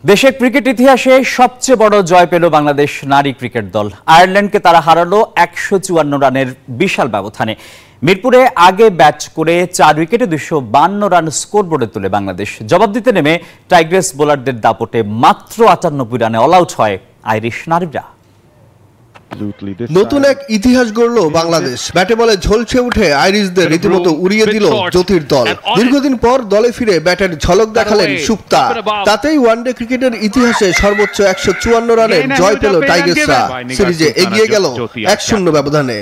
দেশের ক্রিকেট ইতিহাসে সবচেয়ে বড় জয় পেল বাংলাদেশ নারী ক্রিকেট দল। আয়ারল্যান্ডকে তারা হারালো 154 রানের বিশাল ব্যবধানে। মিরপুরে আগে ব্যাট করে 4 উইকেটে 252 রান স্কোরবোর্ডে তোলে বাংলাদেশ। জবাব দিতে নেমে টাইগ্রেস বোলারদের দাপটে মাত্র 98 রানে অল আউট হয় আইরিশ নারীরা। নতুন এক ইতিহাস গড়ল বাংলাদেশ। ব্যাটে বলে ঝলসে উঠে আইরিশদের রীতিমতো উড়িয়ে দিল জ্যোতির দল। দীর্ঘদিন পর দলে ফিরে ব্যাটের ঝলক দেখালেন সুপ্তা। তাতেই ওয়ানডে ক্রিকেটের ইতিহাসে সর্বোচ্চ 154 রানের জয় পেল টাইগার্সরা। সিরিজে এগিয়ে গেল 1-0 ব্যবধানে।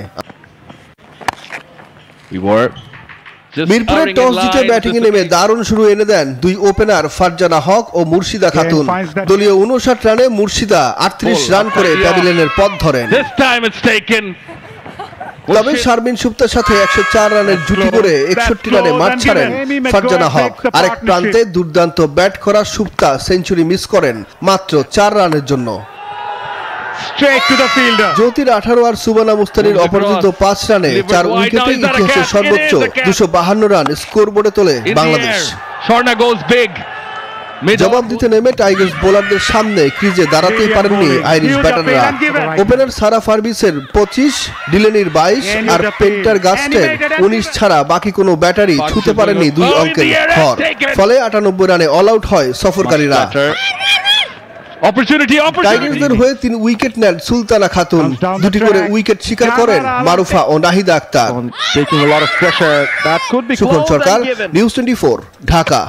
মিরপুরে টস জিতে ব্যাটিং এ নেমে দারুণ শুরু এনে দেন দুই ওপেনার ফারজানা হক ও মুর্শিদা খাতুন। দলীয় 59 রানে মুর্শিদা 38 রান করে প্যাভিলিয়নের পথ ধরেন। তবে শারমিন সুপ্তার সাথে 104 রানের জুটি করে 61 রানে মাঠ ছাড়েন ফারজানা হক। আরেক প্রান্তে দুর্দান্ত ব্যাট করা সুপ্তা সেঞ্চুরি মিস করেন মাত্র 4 রানের জন্য। জ্যোতির 18 আর সুবানা মুস্তানির অপরাজিত 5 রানে 4 উইকেটে ইতিহাসের সর্বোচ্চ 252 রান স্কোরবোর্ডে তোলে বাংলাদেশ। জবাব দিতে নেমে টাইগার্স বোলারদের সামনে ক্রিজে দাঁড়াতেই পারেননি আইরিশ ব্যাটাররা। ওপেনার সারা ফারবিসের 25, ডিলেনির 22 আর পেন্টার গাস্টের 19 ছাড়া বাকি কোনো ব্যাটারি ছুঁতে পারেনি 2 অঙ্কের ঘর। ফলে 98 রানে অল আউট হয় সফরকারীরা। টাইগার্সদের হয়ে 3 উইকেট নেন সুলতানা খাতুন। 2টি করে উইকেট শিকার করেন মারুফা ও নাহিদা আক্তার। সুখন সরকার, নিউজ 24, ঢাকা।